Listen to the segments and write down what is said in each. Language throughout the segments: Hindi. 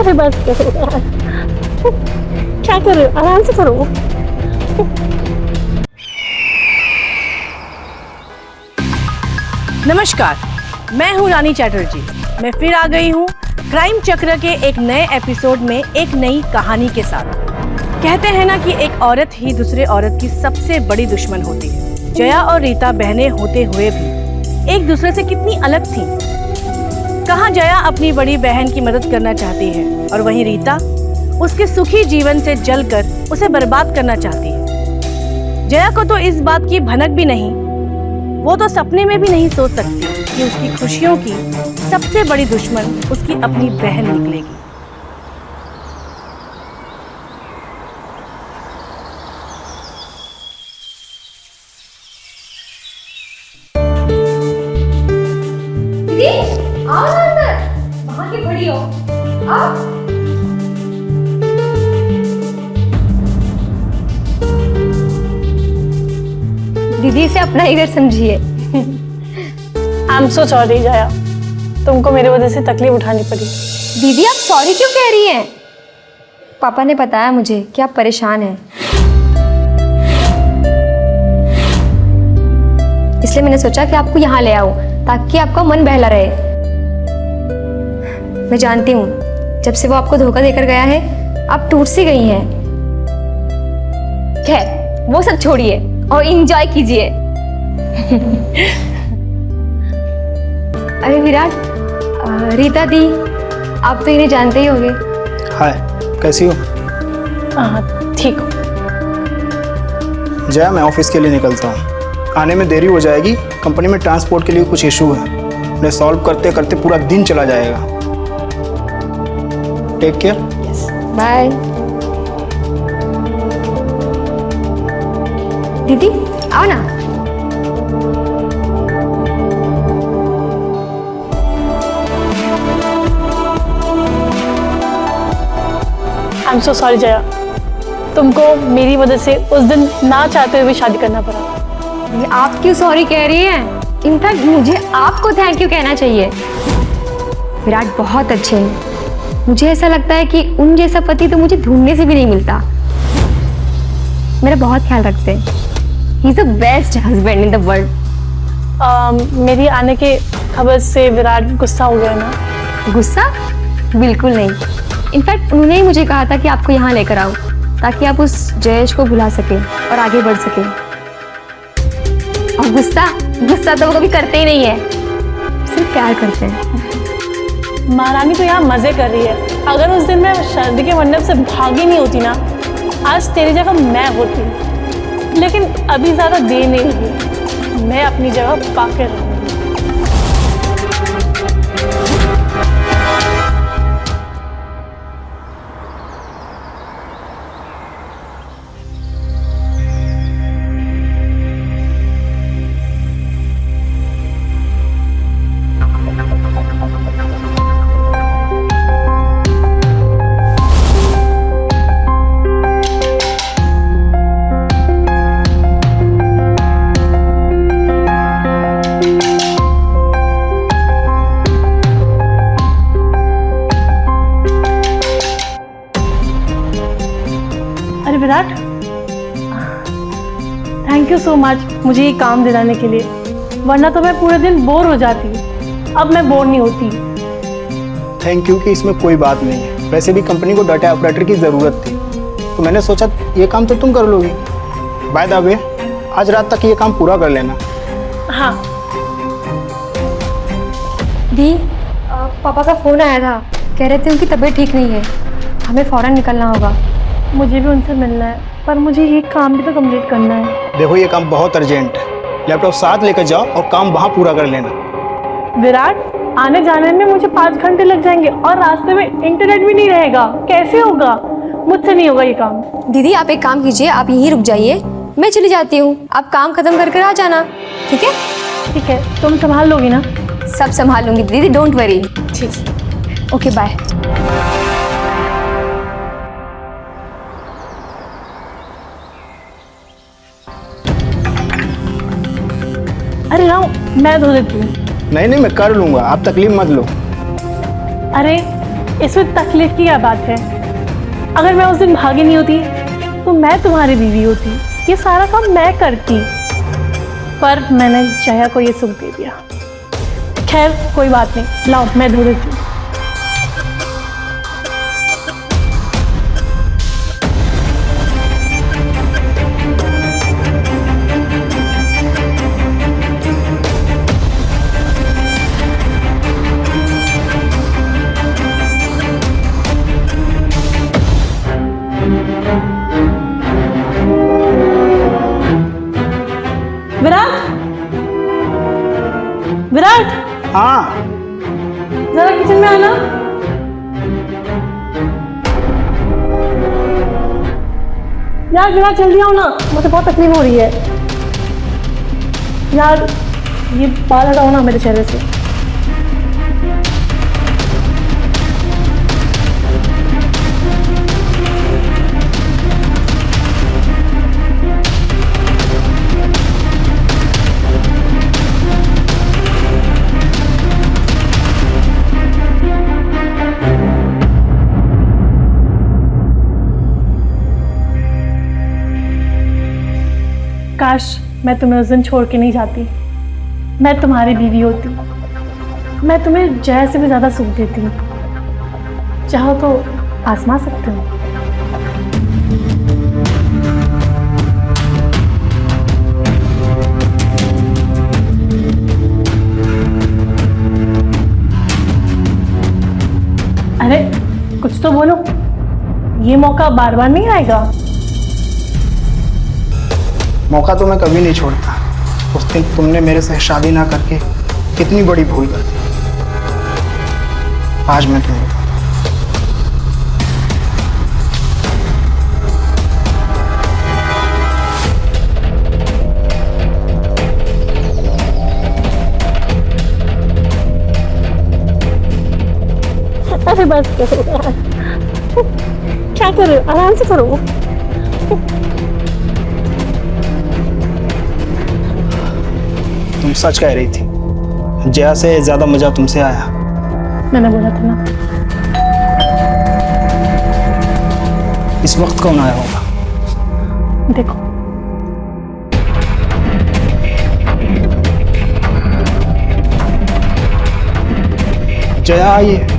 अरे बस करो यार। क्या कर रहे हो, आराम से करो। नमस्कार, मैं हूँ रानी चैटर्जी। मैं फिर आ गई हूँ क्राइम चक्र के एक नए एपिसोड में एक नई कहानी के साथ। कहते हैं ना कि एक औरत ही दूसरे औरत की सबसे बड़ी दुश्मन होती है। जया और रीता बहनें होते हुए भी एक दूसरे से कितनी अलग थीं। कहाँ जया अपनी बड़ी बहन की मदद करना चाहती है और वहीं रीता उसके सुखी जीवन से जलकर उसे बर्बाद करना चाहती है। जया को तो इस बात की भनक भी नहीं, वो तो सपने में भी नहीं सोच सकती कि उसकी खुशियों की सबसे बड़ी दुश्मन उसकी अपनी बहन निकलेगी। दीदी आओ ना अंदर, वहां की खड़ी हो। आओ। दीदी इसे अपना ही घर समझिए। आई एम सो सॉरी जया, तुमको मेरी वजह से तकलीफ उठानी पड़ी। दीदी आप सॉरी क्यों कह रही हैं? पापा ने बताया मुझे कि आप परेशान हैं, इसलिए मैंने सोचा कि आपको यहाँ ले आऊं ताकि आपका मन बहला रहे। मैं जानती हूँ जब से वो आपको धोखा देकर गया है आप टूट सी गई हैं। खैर वो सब छोड़िए और एंजॉय कीजिए। अरे विराट, रीता दी, आप तो इन्हें जानते ही होंगे। हाय, कैसी हो? हाँ ठीक हो। जया मैं ऑफिस के लिए निकलता हूँ, आने में देरी हो जाएगी। कंपनी में ट्रांसपोर्ट के लिए कुछ इशू है, उन्हें सॉल्व करते करते पूरा दिन चला जाएगा। Take care. बाय। दीदी आओ ना। I am so sorry Jaya, तुमको मेरी वजह से उस दिन ना चाहते हुए भी शादी करना पड़ा। आप क्यों सॉरी कह रही हैं? इनफैक्ट मुझे आपको थैंक यू कहना चाहिए। विराट बहुत अच्छे हैं, मुझे ऐसा लगता है कि उन जैसा पति तो मुझे ढूंढने से भी नहीं मिलता। मेरा बहुत ख्याल रखते हैं। He is the best husband in the world. मेरी आने के खबर से विराट गुस्सा हो गया ना? गुस्सा? बिल्कुल नहीं। इनफैक्ट उन्होंने ही मुझे कहा था कि आपको यहाँ लेकर आओ ताकि आप उस जयेश को भुला सकें और आगे बढ़ सकें। और गुस्सा तो वो कभी करते ही नहीं है, सिर्फ प्यार करते हैं। महारानी तो यहाँ मजे कर रही है। अगर उस दिन मैं शादी के मंडप से भागी नहीं होती ना, आज तेरी जगह मैं होती। लेकिन अभी ज्यादा देर नहीं लगी, मैं अपनी जगह पाके रहूंगी। Virat, thank you so much मुझे ये काम दिलाने के लिए, वरना तो मैं पूरे दिन बोर हो जाती। अब मैं बोर नहीं होती। थैंक यू कि इसमें कोई बात नहीं है। वैसे भी कंपनी को डाटा ऑपरेटर की ज़रूरत थी, तो मैंने सोचा ये काम तो तुम कर लोगी। बाय द वे, आज रात तक ये काम पूरा कर लेना। हाँ। दी, पापा का फ़ोन आया था, कह रहे थे उनकी तबीयत ठीक नहीं है, हमें फ़ौरन निकलना होगा। मुझे भी उनसे मिलना है, पर मुझे ये काम भी तो कंप्लीट करना है। देखो ये काम बहुत अर्जेंट है, लैपटॉप साथ लेकर जाओ और काम वहाँ पूरा कर लेना। विराट, आने जाने में मुझे 5 घंटे लग जाएंगे और रास्ते में इंटरनेट भी नहीं रहेगा, कैसे होगा? मुझसे नहीं होगा ये काम। दीदी आप एक काम कीजिए, आप यहीं रुक जाइए, मैं चली जाती हूँ, आप काम खत्म कर कर आ जाना, ठीक है? ठीक है, तुम संभाल लोगी ना? सब संभाल लूंगी दीदी, डोंट वरी। ठीक। Okay bye. अरे राव, मैं धो देती हूँ। नहीं नहीं, मैं कर लूँगा, आप तकलीफ मत लो। अरे इसमें तकलीफ की क्या बात है? अगर मैं उस दिन भागी नहीं होती तो मैं तुम्हारी बीवी होती, ये सारा काम मैं करती, पर मैंने जया को ये सुख दे दिया। खैर कोई बात नहीं, लाओ मैं धो देती हूँ। विराट, विराट, हाँ जरा किचन में आना। यार विराट जल्दी आओ ना, मुझे बहुत तकलीफ हो रही है। यार ये बाल हटाओ ना मेरे चेहरे से। काश मैं तुम्हें उस दिन छोड़ के नहीं जाती, मैं तुम्हारी बीवी होती, मैं तुम्हें जय से भी ज़्यादा सुख देती। चाहो तो आजमा सकते हो। अरे कुछ तो बोलो, ये मौका बार बार नहीं आएगा। मौका तो मैं कभी नहीं छोड़ता। उस दिन तुमने मेरे से शादी ना करके कितनी बड़ी भूल कर दी। आज मैं तुम्हें अरे बस करो यार, क्या कर रहे हो? आराम से करो। तुम सच कह रही थी, जया से ज्यादा मजा तुमसे आया। मैंने बोला था ना। इस वक्त कौन आया होगा? देखो जया आई है।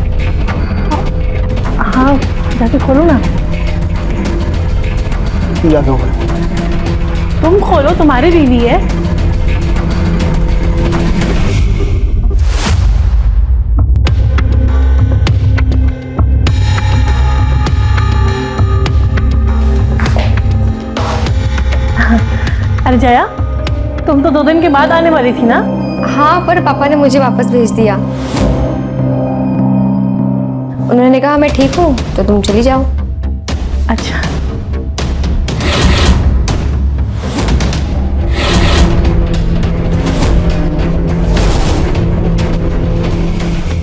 हाँ जाके खोलो ना। तुम जाके खोलो। तुम खोलो, तुम्हारी बीवी है। अरे जया, तुम तो 2 दिन के बाद आने वाली थी ना? हाँ, पर पापा ने मुझे वापस भेज दिया। उन्होंने कहा मैं ठीक हूँ तो तुम चली जाओ। अच्छा।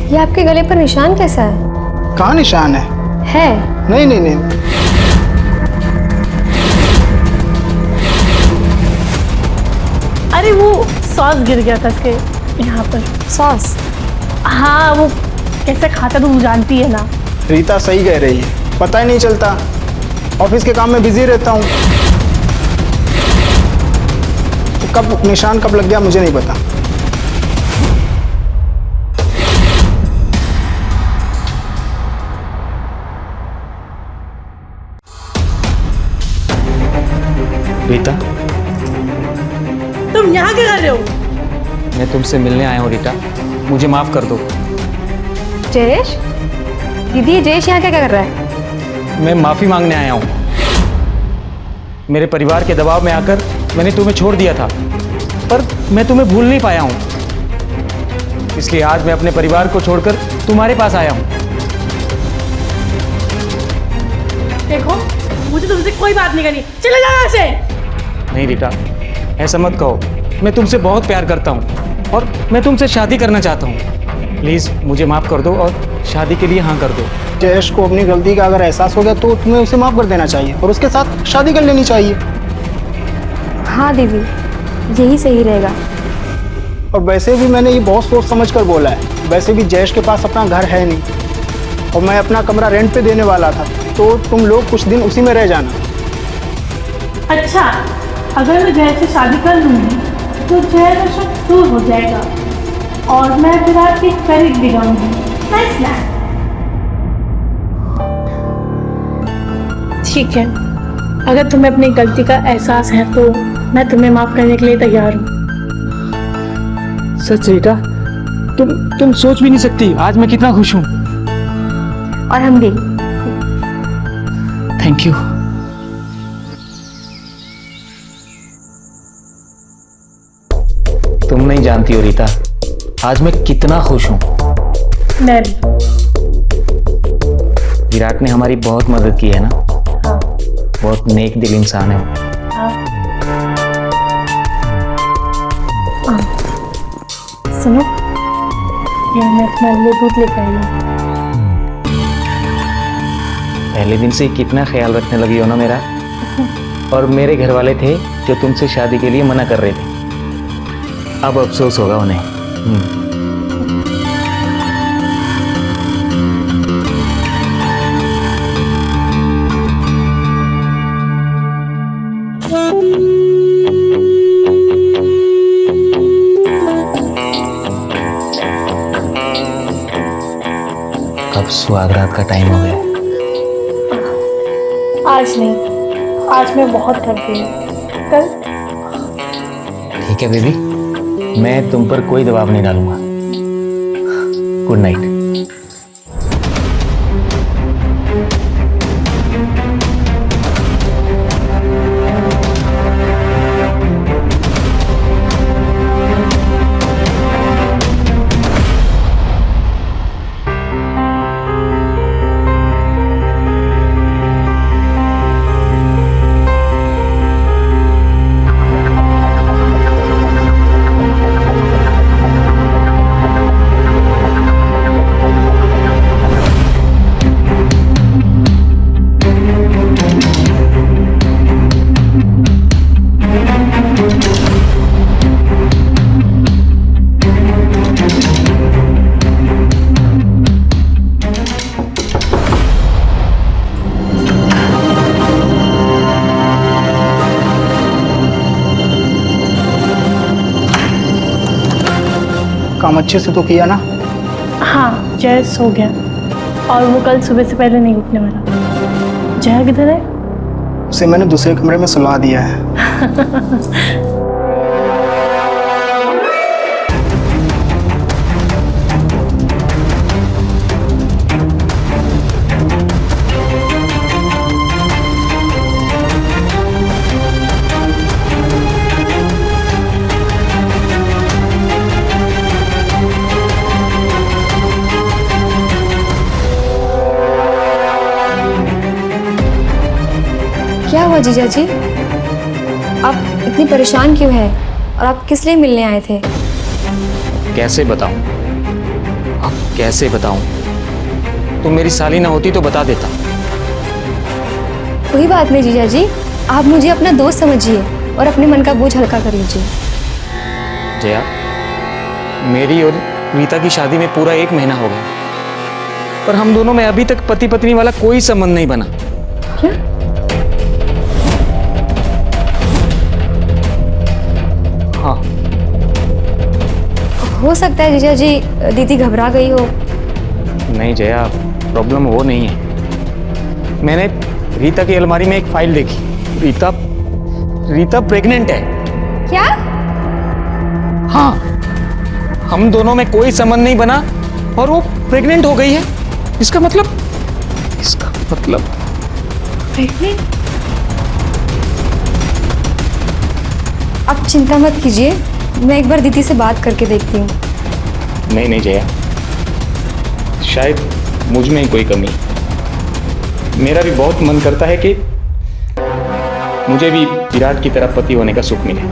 ये आपके गले पर निशान कैसा है? कहाँ निशान है? है? नहीं नहीं नहीं। अरे वो सॉस गिर गया था इसके यहाँ पर। सॉस? हाँ, वो कैसे खाता तुम जानती है ना। रीता सही कह रही है, पता ही नहीं चलता। ऑफिस के काम में बिजी रहता हूँ, तो कब निशान कब लग गया मुझे नहीं पता। रीता, तुम यहाँ क्या कर रहे हो? मैं तुमसे मिलने आया हूँ रीता, मुझे माफ कर दो। जयेश? दीदी, ये जयेश यहाँ क्या कर रहा है? मैं माफी मांगने आया हूँ। मेरे परिवार के दबाव में आकर मैंने तुम्हें छोड़ दिया था, पर मैं तुम्हें भूल नहीं पाया हूँ। इसलिए आज मैं अपने परिवार को छोड़कर तुम्हारे पास आया हूँ। देखो, मुझे तुमसे कोई बात नहीं करनी, चले जाओ यहाँ से। नहीं रीता, ऐसा मत कहो। मैं तुमसे बहुत प्यार करता हूँ और मैं तुमसे शादी करना चाहता हूँ। प्लीज़ मुझे माफ़ कर दो और शादी के लिए हाँ कर दो। जयेश को अपनी गलती का अगर एहसास हो गया तो तुम्हें उसे माफ़ कर देना चाहिए और उसके साथ शादी कर लेनी चाहिए। हाँ दीदी, यही सही रहेगा। और वैसे भी मैंने ये बहुत सोच समझ कर बोला है। वैसे भी जयेश के पास अपना घर है नहीं और मैं अपना कमरा रेंट पे देने वाला था, तो तुम लोग कुछ दिन उसी में रह जाना। अच्छा, अगर मैं जय से शादी कर लूँगी तो जय का शक दूर हो जाएगा और मैं विराट के करीब भी रहूँगी। Nice plan. ठीक है, अगर तुम्हें अपनी गलती का एहसास है तो मैं तुम्हें माफ करने के लिए तैयार हूँ। सच रीता, तुम सोच भी नहीं सकती आज मैं कितना खुश हूँ। और हम भी। Thank you. तुम नहीं जानती हो रीता, आज मैं कितना खुश हूँ। मैं भी। विराट ने हमारी बहुत मदद की है ना। हाँ। बहुत नेक दिल इंसान है। हाँ। सुनो, ये मैं तुम्हारे लिए दूध लेकर आई हूँ। पहले दिन से ही कितना ख्याल रखने लगी हो ना मेरा। और मेरे घर वाले थे जो तुमसे शादी के लिए मना कर रहे थे, अब अफसोस होगा उन्हें। अब सुहागरात का टाइम हो गया। आज नहीं, आज मैं बहुत थक गई। कल। ठीक है बेबी, मैं तुम पर कोई दबाव नहीं डालूंगा। Good night. काम अच्छे से तो किया ना? हाँ, जय सो गया और वो कल सुबह से पहले नहीं उठने वाला। जय किधर है? उसे मैंने दूसरे कमरे में सुला दिया है। क्या हुआ जीजा जी? आप इतनी परेशान क्यों हैं? और आप किस लिए मिलने आए थे? कैसे बताऊं? अब कैसे बताऊं? तुम मेरी साली ना होती तो बता देता। कोई बात नहीं जीजा जी, आप मुझे अपना दोस्त समझिए और अपने मन का बोझ हल्का कर लीजिए। जया, मेरी और रीता की शादी में पूरा 1 महीना हो गया, पर हम दोनों में अभी तक पति पत्नी वाला कोई संबंध नहीं बना। क्या? हाँ। हो सकता है जीजा जी दीदी घबरा गई हो। नहीं जया, प्रॉब्लम वो नहीं है। मैंने रीता की अलमारी में एक फाइल देखी। रीता प्रेग्नेंट है। क्या? हाँ, हम दोनों में कोई संबंध नहीं बना और वो प्रेग्नेंट हो गई है। इसका मतलब प्रेग्नेंट? आप चिंता मत कीजिए, मैं एक बार दीदी से बात करके देखती हूँ। नहीं जया, शायद मुझ में ही कोई कमी। मेरा भी बहुत मन करता है कि मुझे भी विराट की तरह पति होने का सुख मिले,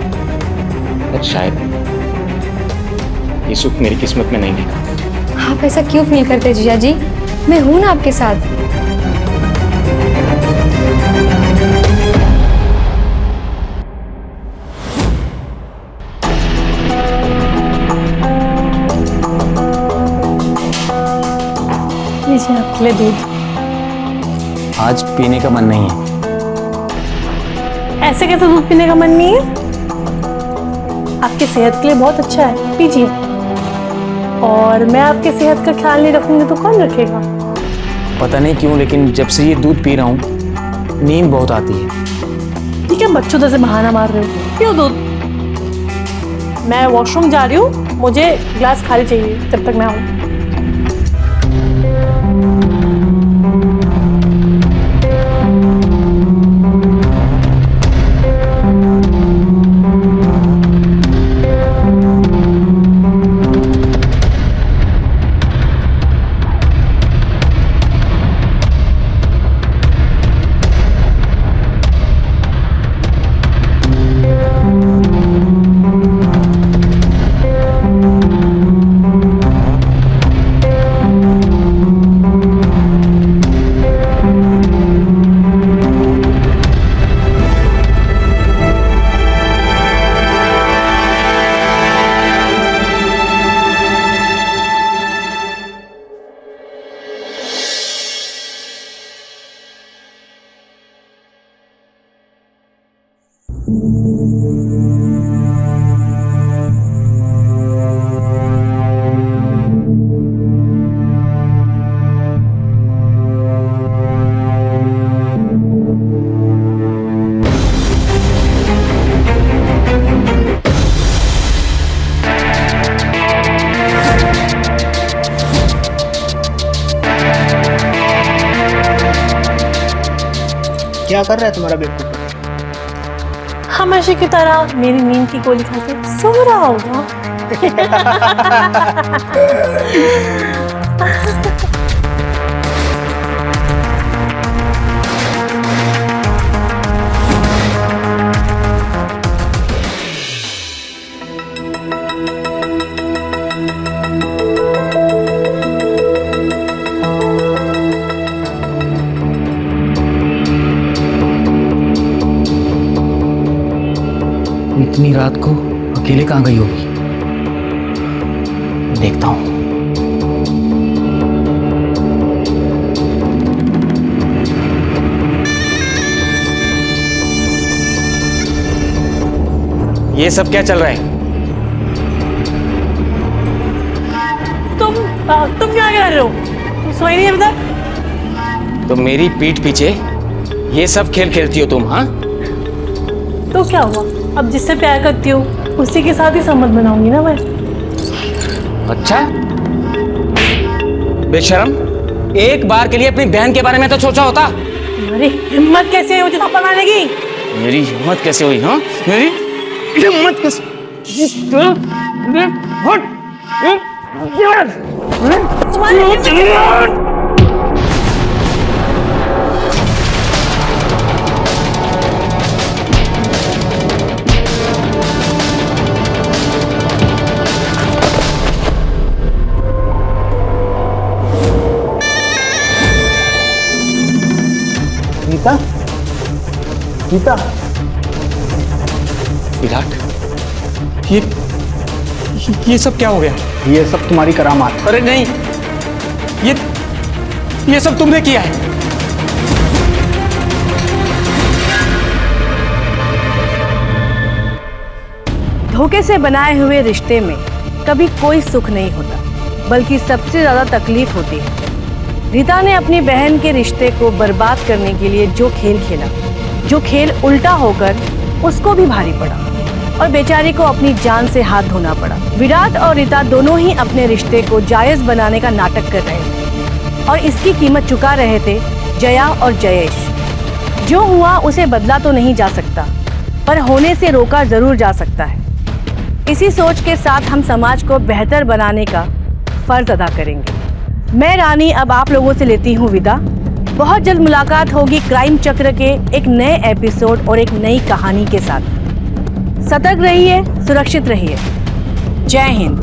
पर शायद ये सुख मेरी किस्मत में नहीं लिखा। आप ऐसा क्यों फील करते हैं जीजा जी? मैं हूं ना आपके साथ। लीजिए आपके लिए दूध। आज पीने का मन नहीं है। ऐसे कैसे दूध पीने का मन नहीं है? आपकी सेहत के लिए बहुत अच्छा है, पीजिए। और मैं आपकी सेहत का ख्याल नहीं रखूंगी तो कौन रखेगा? पता नहीं क्यों, लेकिन जब से ये दूध पी रहा हूँ नींद बहुत आती है। ठीक है, बच्चों जैसे बहाना मार रहे हो, पियो दूध। मैं वॉशरूम जा रही हूँ, मुझे ग्लास खाली चाहिए जब तक मैं आऊँ। क्या कर रहा है तुम्हारा बेवकूफ? हमेशा की तरह मेरी नींद की गोली खा के सो रहा होगा। इतनी रात को अकेले कहाँ गई होगी? देखता हूँ। ये सब क्या चल रहा है? तुम क्या कर रहे हो? तुम सोई नहीं अभी तक? तो मेरी पीठ पीछे ये सब खेल खेलती हो तुम? हाँ, तो क्या हुआ? अब जिससे प्यार करती हूँ उसी के साथ ही संबंध बनाऊंगी ना मैं। अच्छा, बेशरम, एक बार के लिए अपनी बहन के बारे में तो सोचा होता। तुम्हारी हिम्मत कैसे हुई मुझे थप्पड़ मारने की? मेरी हिम्मत कैसे हुई? हाँ, मेरी हिम्मत कैसे? गीता, गीता, विराट, ये सब क्या हो गया? ये सब तुम्हारी करामात। अरे नहीं, ये सब तुमने किया है। धोखे से बनाए हुए रिश्ते में कभी कोई सुख नहीं होता, बल्कि सबसे ज्यादा तकलीफ होती है। रीता ने अपनी बहन के रिश्ते को बर्बाद करने के लिए जो खेल खेला, जो खेल उल्टा होकर उसको भी भारी पड़ा और बेचारी को अपनी जान से हाथ धोना पड़ा। विराट और रीता दोनों ही अपने रिश्ते को जायज बनाने का नाटक कर रहे थे और इसकी कीमत चुका रहे थे जया और जयेश। जो हुआ उसे बदला तो नहीं जा सकता, पर होने से रोका जरूर जा सकता है। इसी सोच के साथ हम समाज को बेहतर बनाने का फर्ज अदा करेंगे। मैं रानी अब आप लोगों से लेती हूँ विदा। बहुत जल्द मुलाकात होगी क्राइम चक्र के एक नए एपिसोड और एक नई कहानी के साथ। सतर्क रहिए, सुरक्षित रहिए। जय हिंद।